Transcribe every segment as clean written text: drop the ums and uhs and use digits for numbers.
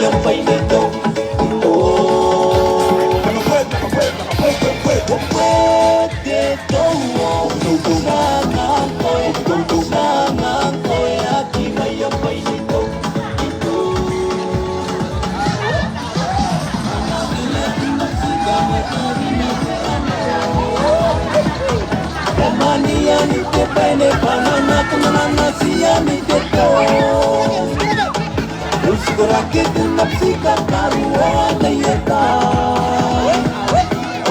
mayambay nito. Pwede to, nangangoy at di mayambay nito. Kamanian ite pene panana kunana sian ite to. Uskora que te napsika karua layeta.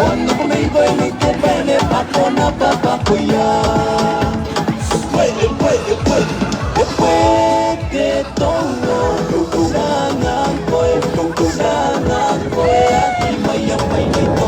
Ono kumeibo ite pene pakona papa kuya. Puede todo. Nangangoy ati mayambay nito.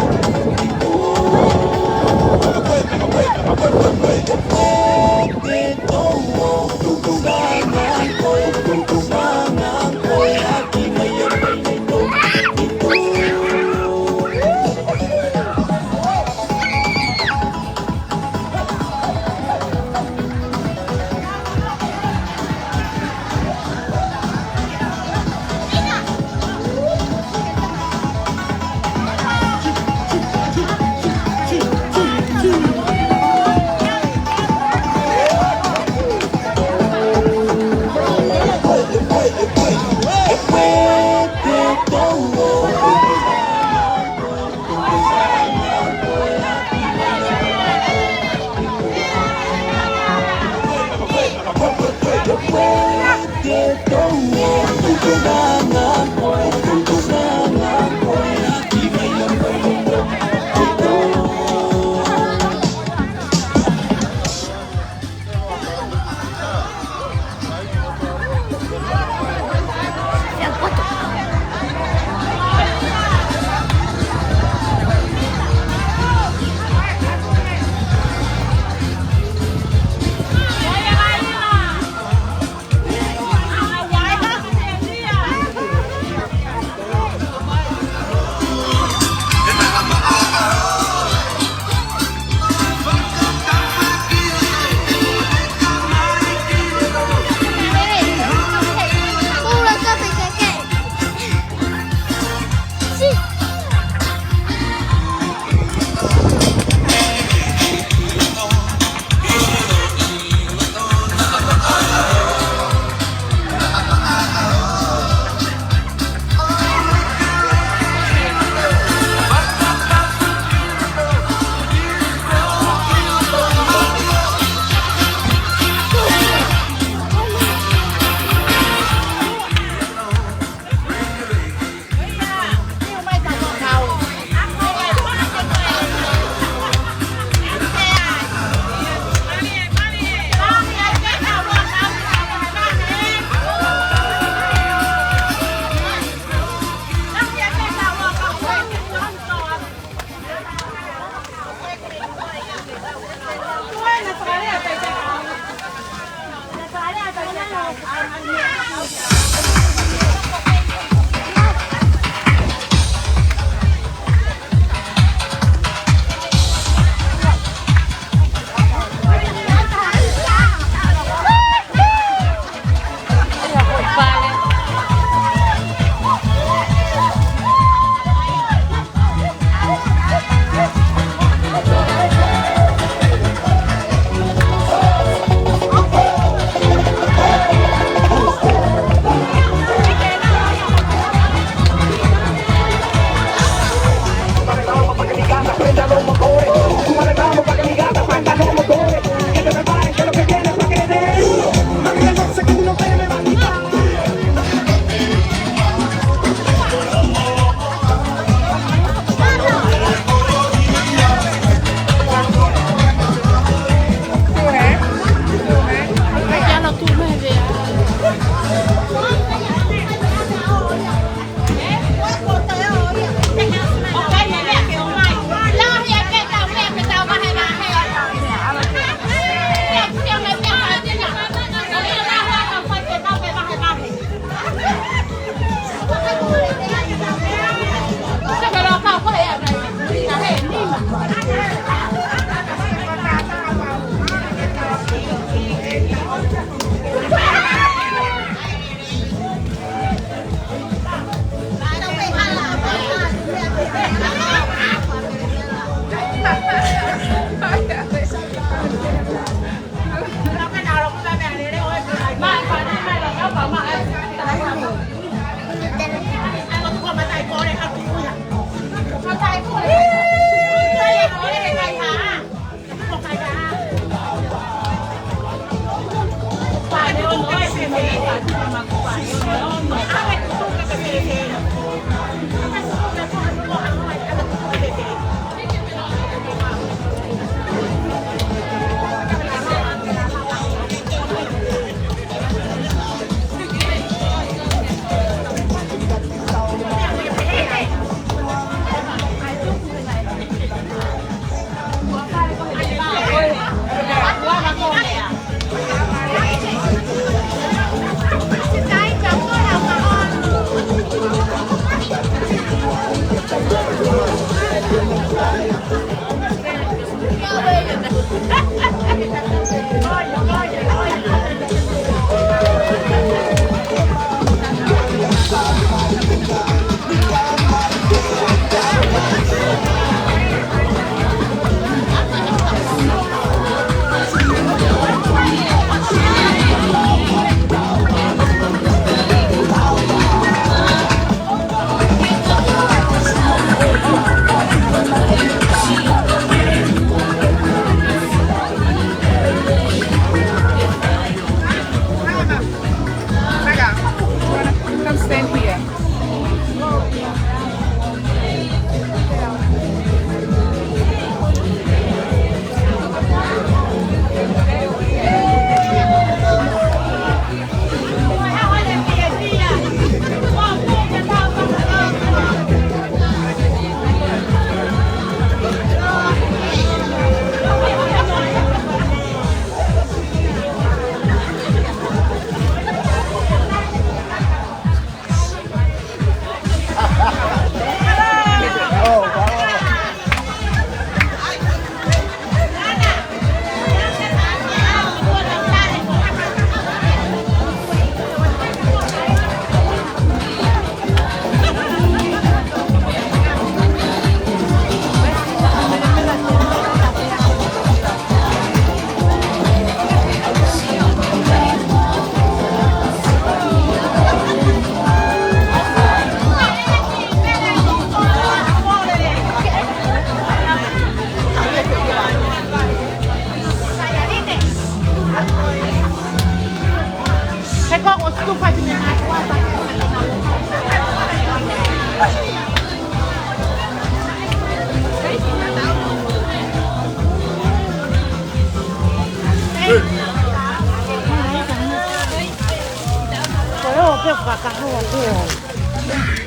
Come stand here.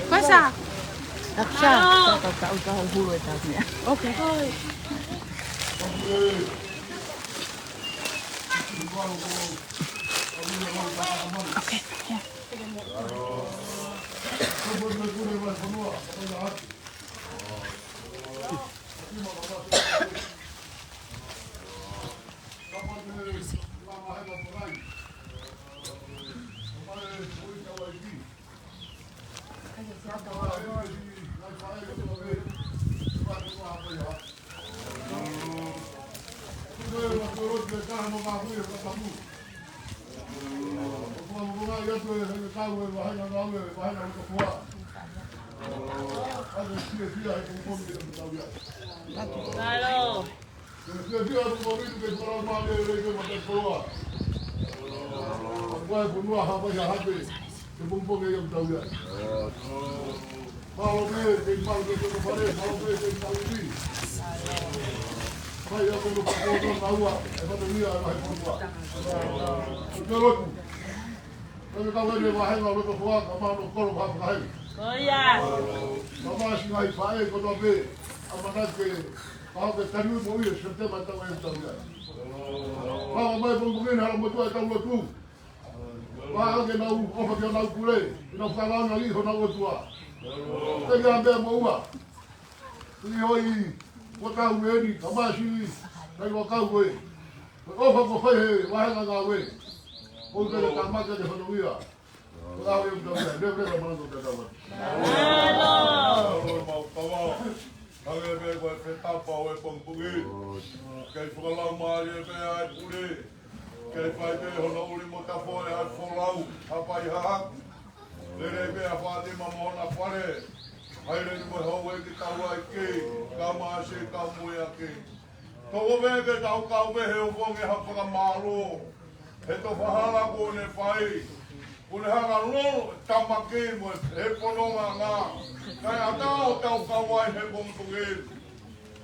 Cosa? Okay. Okay, yeah.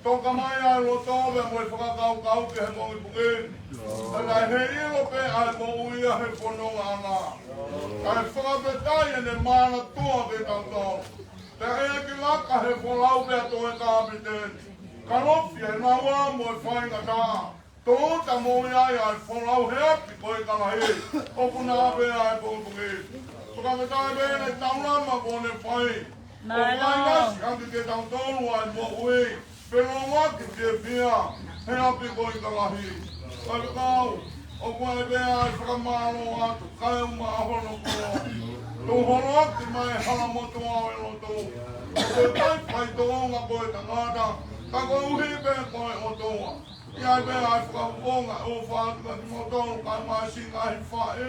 Toka mai ai lo tove mo whakakau ke he mongi pukin. Tana he ilo pe ai mo uia he whanonga ana. Kai whakapetai ene mana tua ke tangtau. Te ea ki laka he whalau pe ato e kāpiten. Ka rofi he nā wā mo e whainga tā. Tō ta mo iai ai whalau he api koe kalahi. Opu nā pe ai mongi pukin. Whakapetai pe ene taurama ko ne whai. O whai ngasi anki ke tangtau ai mo ui. Pero waki te pia, he api koi kalahi. Kai kau, o koe bea ai whakamaro atu, kai uma ahono koa. Tuhoro ki mai hala motu awe loto. Ko tai pai tonga ko tangata. Ka ko uhi be ko otoa. Ia be ai fa bonga o fa ka moto ka mai singa hi fa e.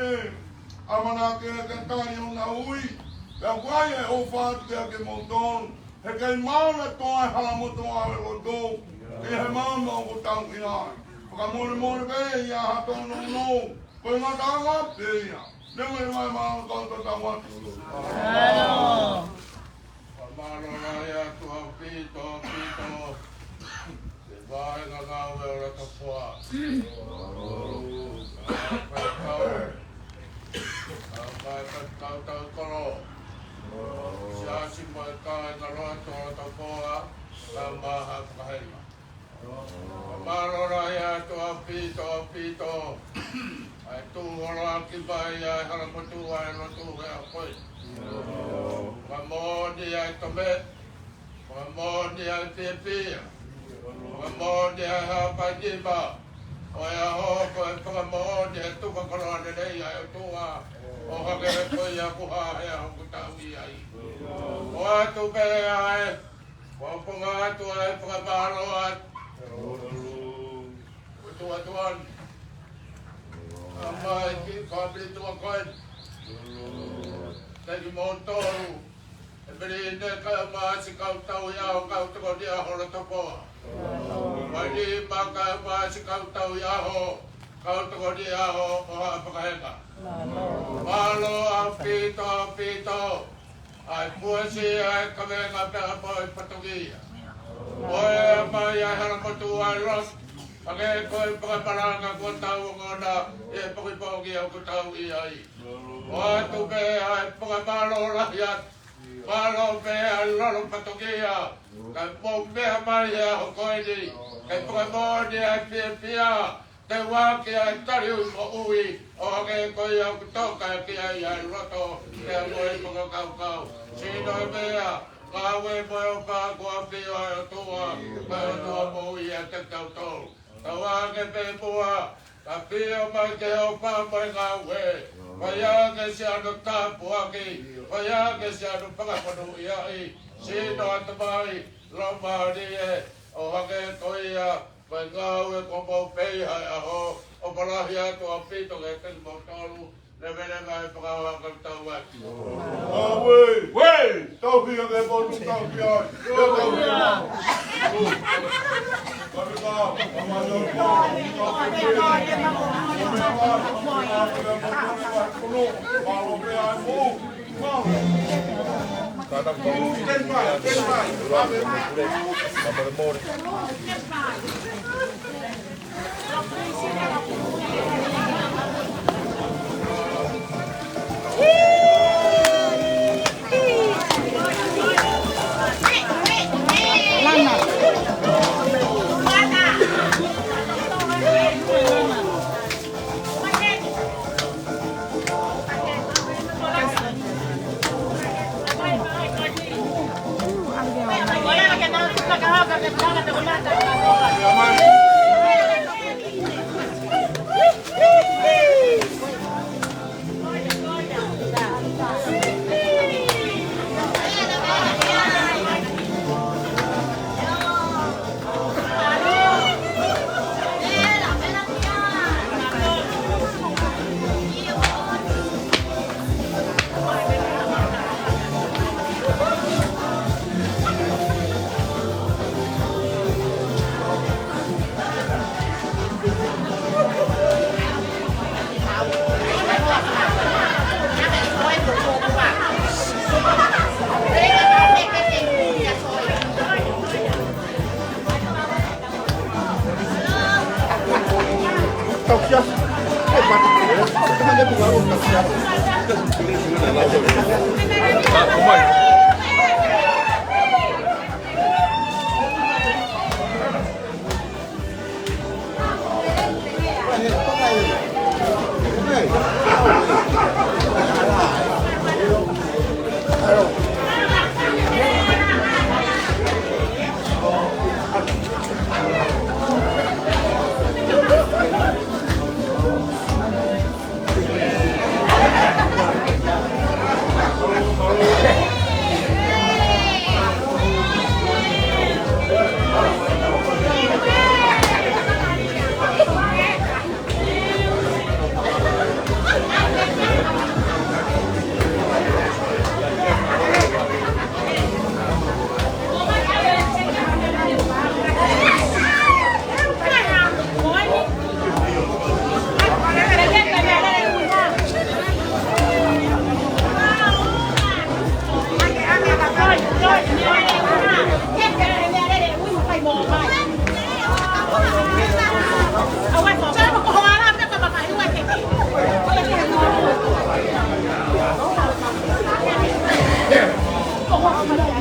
Amana ke tani ona ui. Pe kwai o fa ke moto. He kai mauna toa hala motu awe loto. E he mauna o tau ia. Ka mole be ia ha tono no. Ko ma tanga pe ia. Nungi mai mauna konto tawa. Ano. Pamalo raya tuha pito. Se vai ngagawe ora kapua. Kau kolo. Siasi mai kai ngaroa tuha tapua. Tamaha kahema. Pamalo raya tuha pito. Ai tu ora ki vai ai hala motu ai no tu ga koi. Mamodi ai tombe. Mamodi ai tepi. Mamodi ai ha pajiba. Oya ho ko mamodi tu ka kolo de dei ai tu a. O ha ke ko ya ku ha ya ku ta wi ai. O tu be ai. Ko punga tu ai pa balo ai. Tu atuan. Amai ki kabli tu akan. Tadi motor. Beri ne ka masih kau tahu ya kau tu dia hola topo. Bagi maka masih kau tahu ya ho kau tu dia ho apa kaya. Malo apito. Ai puasi ai kami ngape apa patugi. Boy mai hal patuai los. Pakai koi parang aku tahu ngoda, pakai pogi aku tahu iai. Waktu be pakai balo rakyat, balo be lalu patogia, kan pom be maya koi di, kan pakai modi pia, tewaki tari ui, oke koi aku tahu kai kiai roto, kai koi pakai kau, sino be kawe boyo pa gua pia tua, tua mau ia tekau tol. Tawa ke pepua, tapi omai ke opa mai ngawe. Kaya ke si anu tapu aki, kaya ke si anu pangapanu iai. Sino atamai, loma die, ohake toia, mai ngawe kompo pei hai aho. Opalahia tu apito ke motoru, lebe-lebe pangawakal tawat. Wei, tau hiya ke botu tau hiya.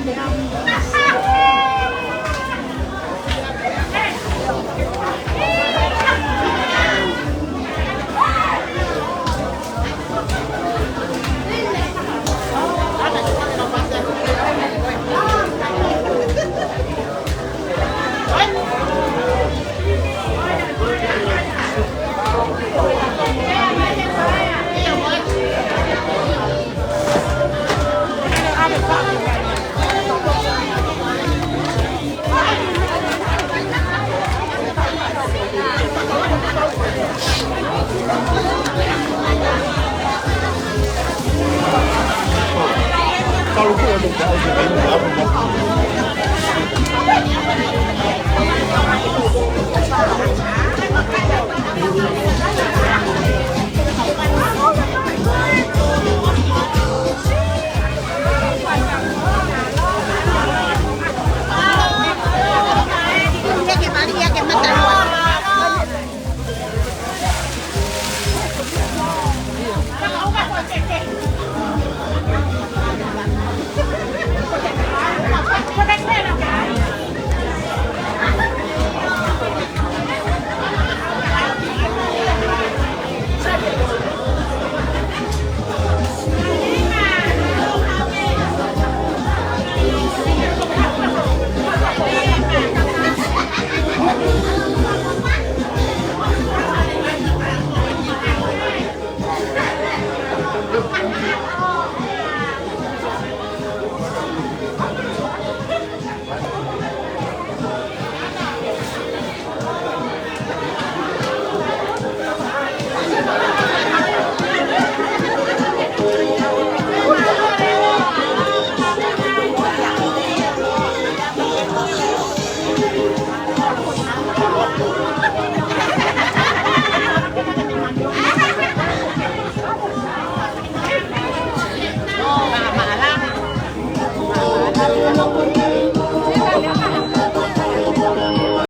Kalau